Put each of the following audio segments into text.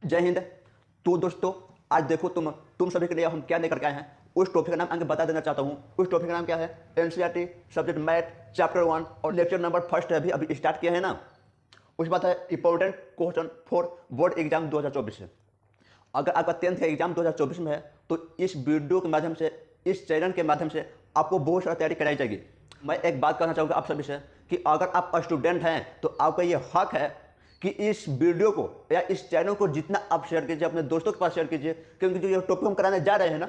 जय हिंद। तो दोस्तों, आज देखो तुम सभी के लिए हम क्या लेकर के आए हैं, उस टॉपिक का नाम आगे बता देना चाहता हूँ। उस टॉपिक का नाम क्या है? एनसीईआरटी सब्जेक्ट मैथ चैप्टर 1 और लेक्चर नंबर फर्स्ट है, अभी स्टार्ट किया है ना। उस बात है important question for board exam 2024 से। अगर आपका 10th का एग्जाम 2024 में है तो इस वीडियो के माध्यम से, इस चैनल के माध्यम से आपको बहुत सारी तैयारी कराई जाएगी। मैं एक बात कहना चाहूँगा आप सभी से कि अगर आप स्टूडेंट हैं तो आपका ये हक है कि इस वीडियो को या इस चैनल को जितना आप शेयर कीजिए, अपने दोस्तों के पास शेयर कीजिए, क्योंकि जो ये टॉपिक हम कराने जा रहे हैं ना,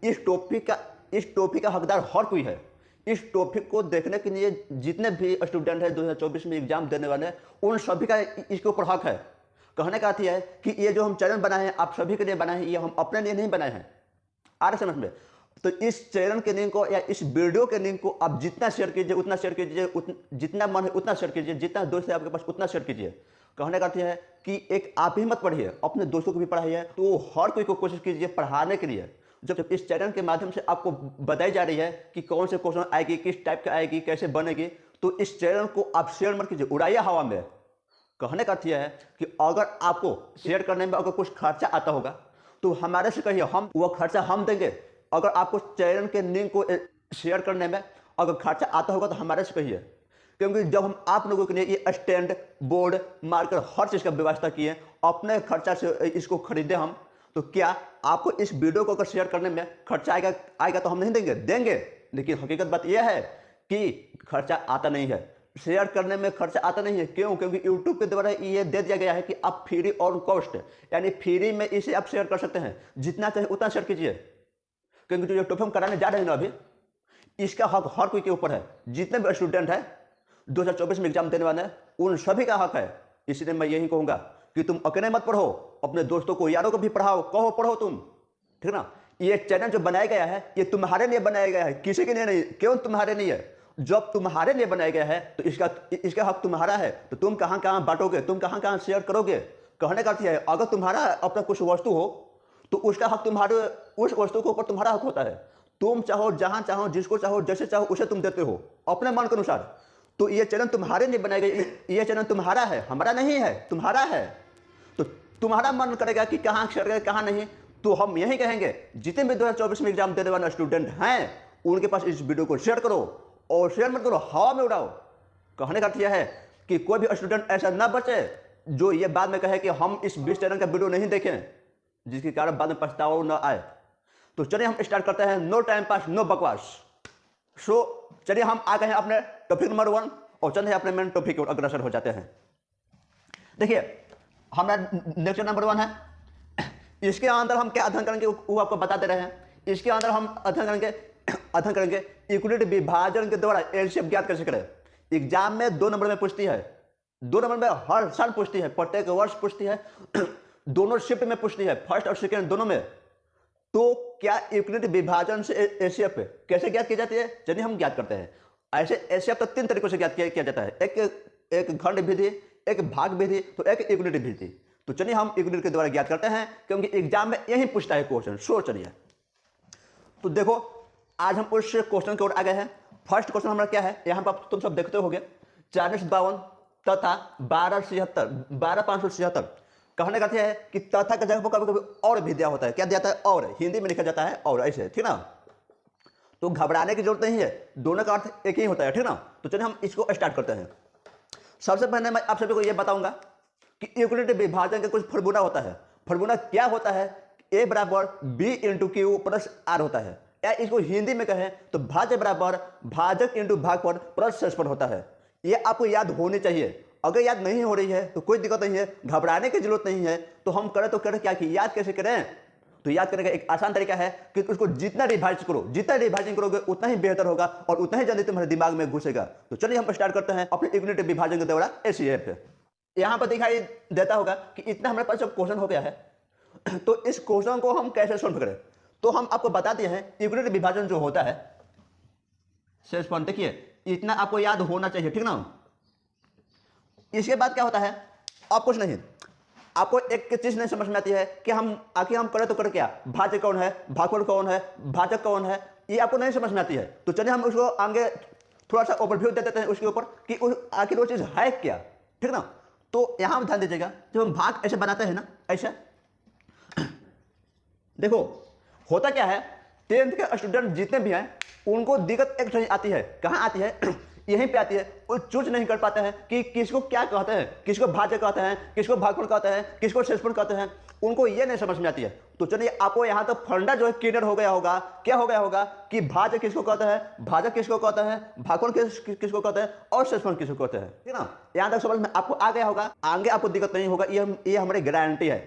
इस टॉपिक का हकदार हर कोई है। इस टॉपिक को देखने के लिए जितने भी स्टूडेंट हैं 2024 में एग्जाम देने वाले हैं, उन सभी का इसके ऊपर हक है। कहने का अर्थ है कि ये जो हम चैनल बनाए हैं आप सभी के लिए बनाए हैं, ये हम अपने लिए नहीं बनाए हैं। आ रहे समझ में? तो इस चैनल के लिंक को या इस वीडियो के लिंक को आप जितना शेयर कीजिए उतना शेयर कीजिए, जितना मन है उतना शेयर कीजिए, जितना दोस्त है आपके पास उतना शेयर कीजिए। कहने का अर्थ है कि एक आप ही मत पढ़िए, अपने दोस्तों को भी पढ़ाइए। तो हर कोई को कोशिश कीजिए पढ़ाने के लिए। जब इस चैनल के माध्यम से आपको बताई जा रही है कि कौन से क्वेश्चन आएगी, किस टाइप का आएगी, कैसे बनेगी, तो इस चैनल को आप शेयर मत कीजिए, उड़ाइए हवा में। कहने का अर्थ यह है कि अगर आपको शेयर करने में अगर कुछ खर्चा आता होगा तो हमारे से कहिए, हम वो खर्चा हम देंगे। अगर आपको चैनल के लिंक को शेयर करने में अगर खर्चा आता होगा तो हमारे से कहिए, क्योंकि जब हम आप लोगों के लिए ये स्टैंड, बोर्ड, मार्कर, हर चीज़ का व्यवस्था किए, अपने खर्चा से इसको खरीदे हम, तो क्या आपको इस वीडियो को अगर शेयर करने में खर्चा आएगा तो हम नहीं देंगे। लेकिन हकीकत बात यह है कि खर्चा आता नहीं है, शेयर करने में खर्चा आता नहीं है। क्यों? क्योंकि यूट्यूब के द्वारा ये दे दिया गया है कि आप फ्री ऑन कॉस्ट, यानी फ्री में इसे आप शेयर कर सकते हैं, जितना चाहे उतना शेयर कीजिए। क्योंकि जो टॉपिक हम कराने जा रहे हैं ना अभी, इसका हक हर कोई के ऊपर है। जितने भी स्टूडेंट हैं 2024 में एग्जाम देने वाले हैं, उन सभी का हक है। इसलिए मैं यही कहूँगा कि तुम अकेले मत पढ़ो, अपने दोस्तों को, यारों को भी पढ़ाओ, कहो पढ़ो तुम, ठीक ना। ये चैनल जो बनाया गया है ये तुम्हारे लिए बनाया गया है, किसी के लिए नहीं। क्यों तुम्हारे लिए? जब तुम्हारे लिए बनाया गया है तो इसका हक तुम्हारा है। तो तुम कहाँ कहाँ बांटोगे, तुम कहाँ कहाँ शेयर करोगे। कहने का अर्थ है अगर तुम्हारा अपना कुछ वस्तु हो तो उसका हक तुम्हारे, उस वस्तु के ऊपर तुम्हारा हक होता है। तुम चाहो, जहां चाहो, जिसको चाहो, जैसे चाहो उसे तुम देते हो अपने मन के अनुसार। तो ये चैनल तुम्हारे लिए बनाया गया, ये चैनल तुम्हारा है, हमारा नहीं है, तुम्हारा है। तो तुम्हारा मन करेगा कि कहाँ शेयर करें कहाँ नहीं, तो हम यही कहेंगे जितने भी 2024 में एग्जाम देने वाले स्टूडेंट हैं उनके पास इस वीडियो को शेयर करो, और शेयर मत करो, हवा में उड़ाओ। कहने का अर्थ यह है कि कोई भी स्टूडेंट ऐसा ना बचे जो ये बाद में कहे कि हम इस 20 चैनल का वीडियो नहीं देखें, जिसके कारण बाद में पछतावा न आए। तो चलिए हम स्टार्ट करते हैं। नो टाइम पास, नो बकवास। चलिए हम आ गए हैं अपने टॉपिक नंबर 1 और चलते हैं अपने मेन टॉपिक की ओर अग्रसर हो जाते हैं। देखिए, हमारा लेक्चर नंबर 1 है। इसके अंदर हम क्या अध्ययन करेंगे वो आपको बता दे रहे हैं। इसके अंदर हम अध्ययन करेंगे इक्विटी विभाजन के द्वारा एलसीएम ज्ञात कैसे करें। एग्जाम में 2 नंबर में पूछती है, 2 नंबर में हर साल पूछती है, प्रत्येक वर्ष पूछती है, दोनों शिफ्ट में पूछती है, फर्स्ट और सेकेंड दोनों में। तो क्या इक्विटी विभाजन से एचसीएफ कैसे ज्ञात की जाती है? चलिए हम ज्ञात करते हैं। ऐसे एचसीएफ तो 3 तरीकों से ज्ञात किया जाता है, एक खंड विधि, एक भाग विधि, तो एक इक्विटी विधि। तो चलिए हम इक्विटी के द्वारा ज्ञात करते हैं, क्योंकि एग्जाम में यही पूछता है क्वेश्चन। चलिए, तो देखो आज हम उस क्वेश्चन की ओर आ गए हैं। फर्स्ट क्वेश्चन हमारा क्या है, यहाँ पर तुम सब देखते होगे 4052 तथा 12576। कहने का है कि तथा का जगह पर कभी कभी और भी दिया होता है। क्या दिया जाता है? और। हिंदी में लिखा जाता है और, ऐसे, ठीक ना। तो घबराने की जरूरत नहीं है, दोनों का अर्थ एक ही होता है, ठीक ना। तो चलिए हम इसको स्टार्ट करते हैं। सबसे पहले मैं आप सभी को यह बताऊंगा कि इक्विटी विभाजन का कुछ फॉर्मूला होता है। फॉर्मूला क्या होता है? A बराबर B into Q plus R होता है, या इसको हिंदी में कहें तो भाज्य बराबर भाजक इंटू भागफल प्लस शेषफल होता है। ये आपको याद होनी चाहिए। अगर याद नहीं हो रही है तो कोई दिक्कत नहीं है, घबराने की जरूरत नहीं है। तो हम करें तो करें क्या कि याद कैसे करें? तो याद करने का एक आसान तरीका है कि उसको जितना रिवाइज करो, जितना रिवाइजिंग करोगे उतना ही बेहतर होगा और उतना ही जल्दी तुम्हारे दिमाग में घुसेगा। तो चलिए हम स्टार्ट करते हैं अपने इक्विटी विभाजन के द्वारा एचसीएफ। यहाँ पर दिखाई देता होगा कि इतना हमारे पास जब क्वेश्चन हो गया है, तो इस क्वेश्चन को हम कैसे सोल्व करें। तो हम आपको बताते हैं इक्विटी विभाजन जो होता है शेषफल। देखिए, इतना आपको याद होना चाहिए, ठीक ना। इसके बाद क्या होता है, अब कुछ नहीं, आपको एक चीज नहीं समझ में आती है कि आखिर हम करें तो करें क्या, भाज्य कौन है, भागफल कौन है, भाजक कौन है, ये आपको नहीं समझ में आती है। तो चलिए हम उसको आगे थोड़ा सा ओवरव्यू दे देते हैं उसके ऊपर कि आखिर वो चीज है क्या, ठीक ना। तो यहाँ ध्यान दीजिएगा, जब हम भाग ऐसे बनाते हैं ना, ऐसे देखो होता क्या है, 10th के स्टूडेंट जितने भी हैं उनको दिक्कत एक सही आती है। कहाँ आती है? यहीं पे आती है। वो चूज नहीं कर पाते हैं कि किसको क्या कहते हैं, किसको भाज्य कहते हैं, किसको भागफल कहते हैं, किसको शेषफल कहते हैं, उनको ये नहीं समझ में आती है। तो चलिए आपको यहाँ तो फंडा जो है क्लियर हो गया होगा। क्या हो गया होगा कि भाज्य किसको कहते हैं, भाजक किसको कहते हैं, भागफल किसको कहते हैं और शेषफल किसको कहते हैं, ठीक है ना। यहाँ तक समझ में आपको आ गया होगा। आगे आपको दिक्कत नहीं होगा, ये हमारी गारंटी है।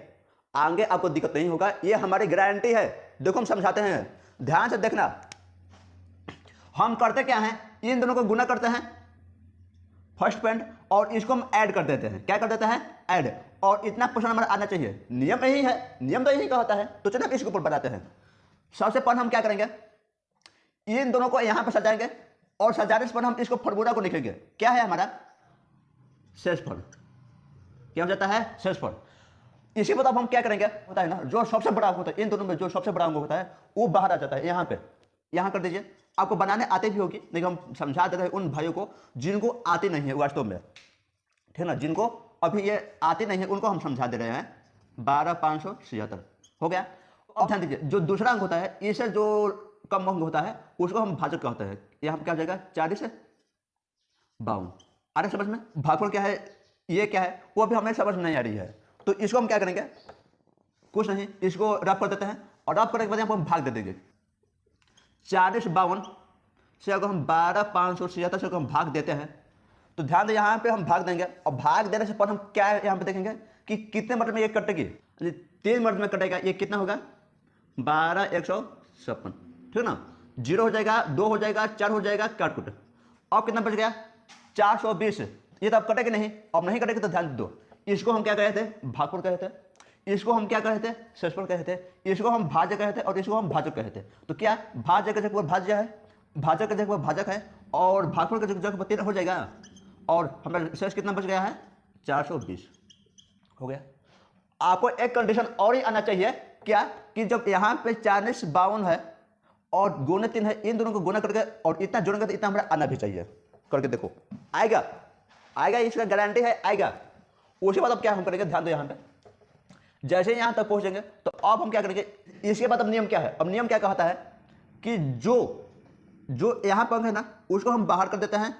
आगे आपको दिक्कत नहीं होगा, ये हमारी गारंटी है। देखो हम समझाते हैं, ध्यान से देखना। हम करते क्या हैं, इन दोनों को गुना करते हैं फर्स्ट पॉइंट, और इसको हम ऐड कर देते हैं। क्या कर देते हैं? ऐड। और इतना क्वेश्चन नंबर आना चाहिए। नियम यही है, नियम तो यही कहता है। तो चलिए इसके ऊपर बताते हैं। सबसे पहले हम क्या करेंगे, इन दोनों को यहां पर सजाएंगे, और सजाने से पहले हम इसको फॉर्मूला को लिखेंगे। क्या है हमारा? शेषफल। क्या हो जाता है? शेषफल। इसी पर अब हम क्या करेंगे, होता है ना, जो सबसे बड़ा अंक होता है, इन दोनों में जो सबसे बड़ा अंक होता है वो बाहर आ जाता है। यहाँ पे यहाँ कर दीजिए। आपको बनाने आते भी होगी, लेकिन हम समझा देते हैं उन भाइयों को जिनको आती नहीं है वास्तव में, ठीक है ना। जिनको अभी ये आती नहीं है उनको हम समझा दे रहे हैं। 12,576 हो गया। अब ध्यान दीजिए, जो दूसरा अंक होता है, इससे जो कम अंक होता है उसको हम भाजक कहते हैं। यहाँ क्या हो जाएगा? 40/52। आ रहा समझ में? भागफल क्या है, ये क्या है, वो अभी हमें समझ नहीं आ रही है। तो इसको हम क्या करेंगे, कुछ नहीं, इसको रफ कर देते हैं, और रफ करने के बाद यहाँ पर हम भाग दे देंगे। 40/52 से अगर हम 12,576 से अगर हम भाग देते हैं, तो ध्यान दें यहाँ पे हम भाग देंगे, और भाग देने से पहले हम क्या यहाँ पे देखेंगे कि कितने मर्द में ये कटेगी। 3 मर्द में कटेगा, ये कितना होगा? 12,156, ठीक है ना। 0 हो जाएगा, 2 हो जाएगा, 4 हो जाएगा, काट कुट। अब कितना बच गया? 420। ये तो अब कटेगी नहीं। अब नहीं कटेगी तो ध्यान दो, इसको हम क्या कहे थे? भागफल कहे थे। इसको हम क्या कहे थे? शेषफल कहे थे। इसको हम भाज्य कहे थे, और इसको हम भाजक कहे थे। तो क्या भाज्य की जगह पर भाज्य है, भाजक की जगह पर भाजक है, और भागफल की जगह पर 3 हो जाएगा, और हमारा शेष कितना बच गया है? 420 हो गया। आपको एक कंडीशन और ही आना चाहिए, क्या कि जब यहाँ पे 40/52 है और गुणे 3 है, इन दोनों को गुना करके और इतना जोड़ेंगे तो इतना हमारा आना भी चाहिए। करके देखो, आएगा आएगा, इसका गारंटी है, आएगा। उसके बाद अब क्या हम करेंगे, ध्यान दो। यहाँ पे जैसे यहाँ तक पहुंचेंगे तो अब हम क्या करेंगे, इसके बाद अब नियम क्या है? अब नियम क्या कहता है कि जो यहाँ पर अंक है ना, उसको हम बाहर कर देते हैं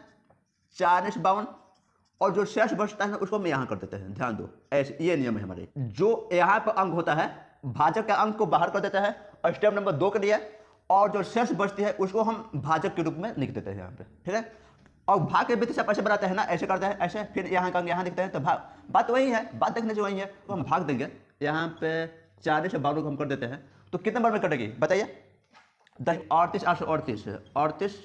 40/52, और जो शेष बचता है ना उसको हम यहाँ कर देते हैं। ध्यान दो, ऐसे ये नियम है हमारे। जो यहाँ पर अंक होता है, भाजक का अंक को बाहर कर देता है और स्टेप नंबर 2 के लिए, और जो शेष बचती है उसको हम भाजक के रूप में लिख देते हैं यहाँ पे, ठीक है। और भाग के विधि से ऐसे बनाते हैं ना, ऐसे करते हैं ऐसे, फिर यहाँ का यहाँ दिखते हैं, तो भाग, बात वही है, बात देखने से वही है। तो हम भाग देंगे यहाँ पे 40/52 को हम कर देते हैं, तो कितने बार में कटेगी बताइए? 38, 838, 38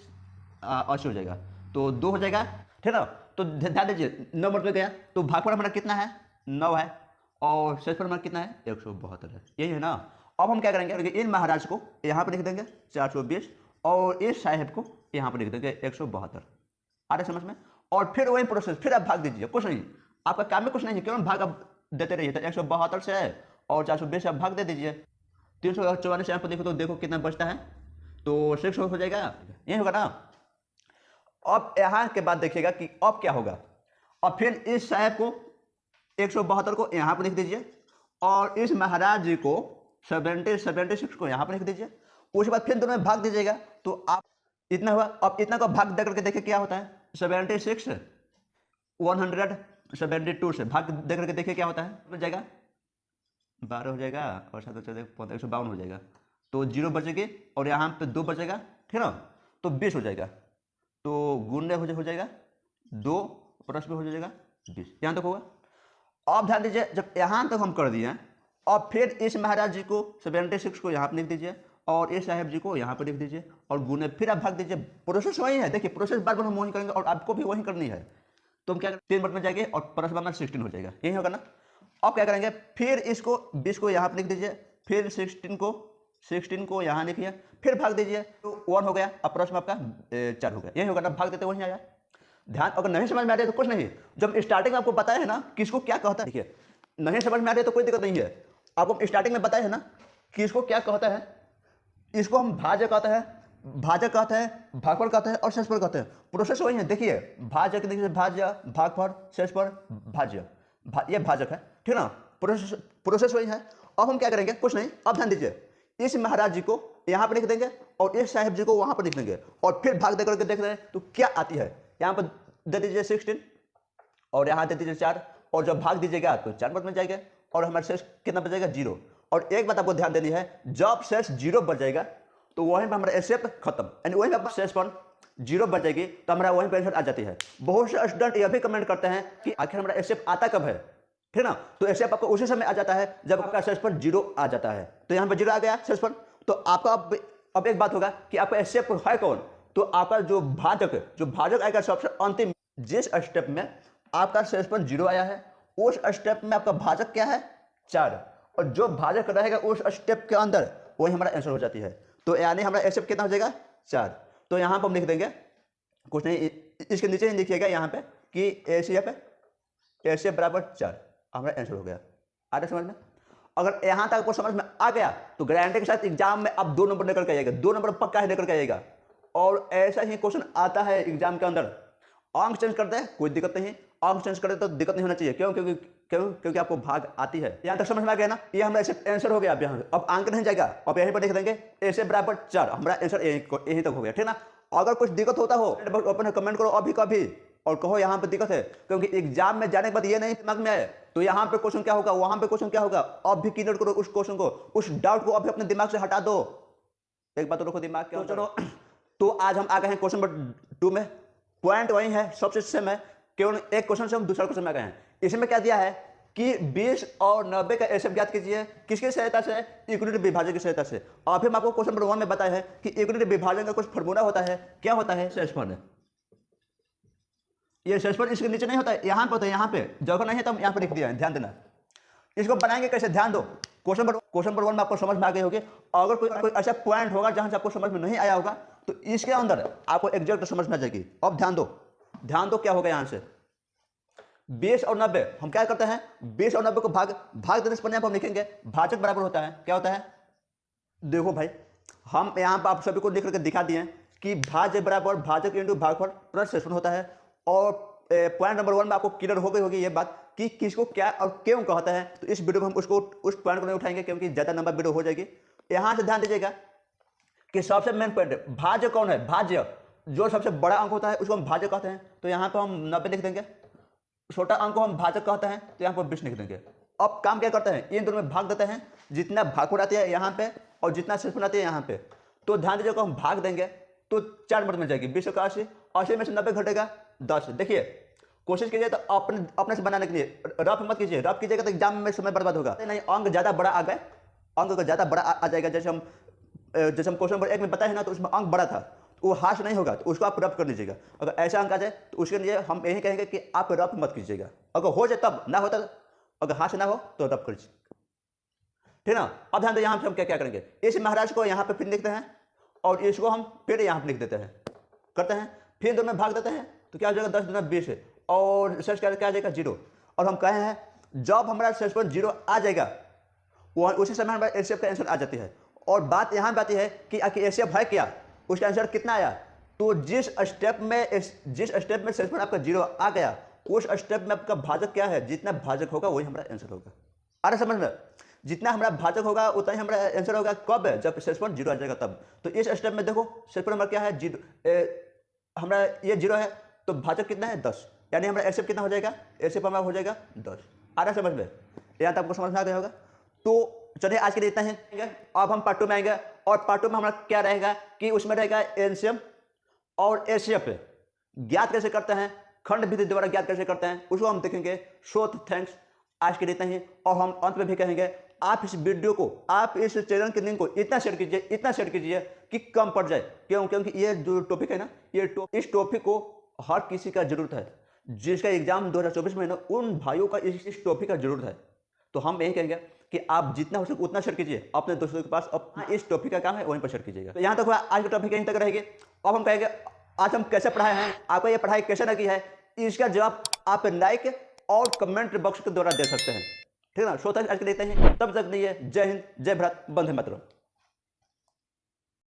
80 हो जाएगा, तो 2 हो जाएगा, ठीक है ना। तो ध्यान दीजिए, 9 बार में गया, तो भागफल हमारा कितना है? 9 है, और शेषफल हमारा कितना है? 172 है, यही है ना। अब हम क्या करेंगे, इन महाराज को यहाँ पर लिख देंगे 420, और इस साहेब को यहाँ पर लिख देंगे 172। आ रहे समझ में? और फिर वही प्रोसेस, फिर आप भाग दीजिए, कुछ नहीं, आपका काम में कुछ नहीं है, क्यों भाग आप देते रहिए। तो 172 से है और 420 से आप भाग दे दीजिए। 344 यहाँ पर देखो कितना बचता है, तो 6 हो जाएगा, यही होगा ना। अब यहाँ के बाद देखिएगा कि अब क्या होगा। और फिर इस साहब को 172 को यहाँ पर लिख दीजिए, और इस महाराज जी को 76 को यहाँ पर लिख दीजिए। उसके बाद फिर दोनों में भाग दीजिएगा, तो आप इतना हुआ। अब इतना को भाग दे करके देखिए क्या होता है। 76 172 से भाग दे करके देखिए क्या होता है, बच जाएगा 12 हो जाएगा, और 7 152 हो जाएगा, तो 0 बचेगी, और यहाँ पे 2 बचेगा, ठीक है ना, तो 20 हो जाएगा। तो गुणे हो जाएगा 2 प्लस में हो जाएगा 20, यहाँ तक होगा। अब ध्यान दीजिए, जब यहाँ तक हम कर दिए, और फिर इस महाराज जी को 76 को यहाँ पर लिख दीजिए, और इस साहेब जी को यहाँ पर लिख दीजिए, और गुणे फिर आप भाग दीजिए। प्रोसेस वही है, देखिए प्रोसेस बार बार हम वही करेंगे, और आपको भी वही करनी है। तो हम क्या 3 मिनट में जाएंगे, और प्लस में 16 हो जाएगा, यही होगा ना। अब क्या करेंगे, फिर इसको 20 को यहाँ पर लिख दीजिए, फिर 16 को यहाँ लिखिए, फिर भाग दीजिए, तो 1 हो गया, अब प्लस में आपका 4 हो गया, यही होगा ना। भाग देते वहीं आया। ध्यान, अगर नहीं समझ में आ रही है तो कुछ नहीं, जब स्टार्टिंग में आपको बताया है ना किसको क्या कहता है, देखिए नहीं समझ में आ रही है तो कोई दिक्कत नहीं है। आपको स्टार्टिंग में बताया है ना किसको क्या कहता है, इसको हम भाज्य कहते हैं, भाजक कहते हैं, भागफल कहते हैं, और शेषफल कहते हैं। प्रोसेस वही है, देखिए भाज्य के देखिए भाज्य, भागफल, शेषफल, भाज्य, ये भाजक है, ठीक ना। प्रोसेस वही है। अब हम क्या करेंगे, कुछ नहीं, अब ध्यान दीजिए, इस महाराज जी को यहाँ पर लिख देंगे और इस साहिब जी को वहां पर लिख देंगे और फिर भाग दे करके देख रहे हैं तो क्या आती है। यहाँ पर दे दीजिए 16 और यहाँ दे दीजिए 4 और जब भाग दीजिएगा तो 4 बच जाएगा और हमारा शेष कितना बचेगा 0। और एक बात आपको ध्यान देनी है, जब शेष 0 बच जाएगा तो वहीं पर हमारा एसएफ खत्म, यानी वहीं पर शेष पर 0 बच जाएगी तो हमारा वहीं पर आंसर आ जाती है। बहुत से स्टूडेंट यह भी कमेंट करते हैं कि आखिर हमारा एसएफ आता कब है, ठीक ना। तो एसएफ आपको उसी समय आ जाता है जब आपका शेष पर 0 आ जाता है। तो यहाँ पर 0 आ गया शेष पर, तो आपका अब एक बात होगा कि आपका एसएफ है कौन, तो आपका जो भाजक आएगा सबसे अंतिम, जिस स्टेप में आपका शेष पर 0 आया है उस स्टेप में आपका भाजक क्या है 4, और जो भाजक रहेगा उस स्टेप के अंदर वही हमारा आंसर हो जाती है। तो यानी हमारा एसएफ कितना हो जाएगा 4। तो यहाँ पर हम लिख देंगे, कुछ नहीं, इसके नीचे ही लिखिएगा यहाँ पे कि एसएफ बराबर 4, हमारा आंसर हो गया। आ रहा समझ में। अगर यहाँ तक आपको समझ में आ गया तो गारंटी के साथ एग्जाम में आप 2 नंबर लेकर के आइएगा, 2 नंबर पक्का है लेकर के आइएगा। और ऐसा ही क्वेश्चन आता है एग्जाम के अंदर, अंक चेंज करते हैं कोई दिक्कत नहीं, अंक चेंज करते तो दिक्कत नहीं होना चाहिए। क्यों? क्योंकि आपको भाग आती है। यहाँ तक समझ में आ गया ना, ये हमारा ऐसे आंसर हो गया। अब यहाँ अब अंक नहीं जाएगा, अब यहीं पर लिख देंगे ऐसे बराबर 4, हमारा आंसर यहीं तक हो गया, ठीक ना। अगर कुछ दिक्कत होता हो ओपन कमेंट करो अभी कभी और कहो यहाँ पे दिक्कत है, क्योंकि एग्जाम में जाने के बाद ये नहीं दिमाग में आए तो यहाँ पे क्वेश्चन क्या होगा, वहां पे क्वेश्चन क्या होगा, अब भी क्लियर करो उस क्वेश्चन को, उस डाउट को अभी अपने दिमाग से हटा दो। एक बात तो रखो दिमाग के। चलो तो आज हम आ गए हैं क्वेश्चन नंबर 2 में। पॉइंट वही है, सबसे सेम है, केवल एक क्वेश्चन से हम दूसरा क्वेश्चन में आ गए हैं। इसमें क्या दिया है कि 20 और 90 का एसएफ ज्ञात कीजिए, किसकी सहायता से, इक्विटी विभाजन की सहायता से। अभी हम आपको क्वेश्चन नंबर 1 में बताया है कि इक्विटी विभाजन का कुछ फॉर्मूला होता है, क्या होता है, शेषफल। ये शेषफल इसके नीचे नहीं होता है, यहाँ पे होता है, यहाँ पे जगह नहीं है तो हम यहाँ पे लिख दिया है, ध्यान देना। इसको बनाएंगे कैसे, ध्यान दो। क्वेश्चन नंबर 1 में आपको समझ में आ गई होगी। अगर कोई ऐसा पॉइंट होगा जहां से आपको समझ में नहीं आया होगा तो इसके अंदर आपको एग्जैक्ट समझ में आ जाएगी। अब ध्यान दो क्या होगा यहाँ से 20 और 90 हम क्या करते हैं, 20 और 90 को भाग देने से पहले हम लिखेंगे भाजक बराबर होता है, क्या होता है, देखो भाई हम यहाँ पर आप सभी को लिख करके दिखा दिए कि भाज्य बराबर भाजक इंटू भागफल प्लस शेषफल होता है। और पॉइंट नंबर 1 में आपको क्लियर हो गई होगी ये बात कि किसको क्या और क्यों कहता है। तो इस वीडियो में हम उस पॉइंट को नहीं उठाएंगे क्योंकि ज्यादा लंबा वीडियो हो जाएगी। यहाँ से ध्यान दीजिएगा कि सबसे मेन पॉइंट भाज्य कौन है, भाज्य जो सबसे बड़ा अंक होता है उसको हम भाज्य कहते हैं। तो यहाँ पर हम 90 लिख देंगे, छोटा अंक को हम भाजक कहते हैं तो यहाँ पर 20 लिख देंगे। अब काम क्या करते हैं, इन दोनों में भाग देते हैं, जितना भागफल आती है यहाँ पे और जितना शेषफल आती है यहाँ पे। तो ध्यान दीजिएगा हम भाग देंगे तो 4 नंबर में जाएगी, 20 का 80 में से 90 घटेगा 10। देखिए कोशिश कीजिए तो अपने से बनाने के लिए रफ मत कीजिए, रफ कीजिएगा तो एग्जाम में समय बर्बाद होगा। नहीं अंक ज्यादा बड़ा आ गए, अंक का ज्यादा बड़ा आ जाएगा। जैसे हम क्वेश्चन नंबर 1 में बताए ना तो उसमें अंक बड़ा था, तो वो हाश नहीं होगा तो उसको आप रफ कर लीजिएगा। अगर ऐसा अंक आ जाए तो उसके लिए हम यही कहेंगे कि आप रफ मत कीजिएगा, अगर हो जाए तब, ना होता अगर हाश ना हो तो रफ कर लीजिए, ठीक ना। अब ध्यान दो यहाँ पे हम क्या करेंगे, इस महाराज को यहाँ पे फिर लिखते हैं और इसको हम फिर यहाँ पे लिख देते हैं, करते हैं, फिर दोनों में भाग देते हैं तो क्या हो जाएगा 10 × 20 और शेष क्या आ जाएगा 0। और हम कहे हैं जब हमारा शेष पर 0 आ जाएगा वो उसी समय हमारा एचसीएफ का आंसर आ जाती है। और बात यहाँ पे आती है कि आखिर एचसीएफ है क्या, उसका आंसर कितना आया। तो जिस स्टेप में शेष पर आपका 0 आ गया उस स्टेप में आपका भाजक क्या है, जितना भाजक होगा वही हमारा आंसर होगा। अरे समझ में, जितना हमारा भाजक होगा उतना ही हमारा आंसर होगा। कब है, जब शेष पर 0 आ जाएगा तब। तो इस स्टेप में देखो शेष पर हमारा क्या है 0, हमारा ये 0 है तो भाजक कितना है 10, यानी हमारा एचसीएफ कितना हो जाएगा, एचसीएफ हमारा हो जाएगा 10। आ रहा समझ में, यहाँ तक आपको समझ में आ गया होगा। तो चलिए आज के लिए इतना है, अब हम पार्ट 2 में आएंगे और पार्ट 2 में हमारा क्या रहेगा कि उसमें रहेगा एलसीएम और एचसीएफ ज्ञात कैसे करते हैं, खंड विधि द्वारा ज्ञात कैसे करते हैं उसको हम देखेंगे। सो थैंक्स, आज के लिए इतना ही। और हम अंत में भी कहेंगे आप इस वीडियो को, आप इस चैनल के लिंक को इतना शेयर कीजिए कि कम पड़ जाए। क्यों? क्योंकि ये जो टॉपिक है ना, इस टॉपिक को हर किसी का जरूरत है, जिसका एग्जाम 2024 में है ना, उन भाइयों का इस टॉपिक का जरूरत है। तो हम यही कहेंगे कि आप जितना हो सके उतना शेयर कीजिए अपने दोस्तों के पास, अपना इस टॉपिक का काम है वहीं पर शेयर कीजिएगा। तो यहाँ तक आज का टॉपिक यहीं तक रहेगी। अब हम कहेंगे आज हम कैसे पढ़ाए हैं, आपको ये पढ़ाई कैसे लगी है, इसका जवाब आप लाइक और कमेंट बॉक्स के द्वारा दे सकते हैं, ठीक है ना। श्रोता आज के लिए इतना ही, तब तक नहीं है, जय हिंद, जय भारत, वंदे मातरम।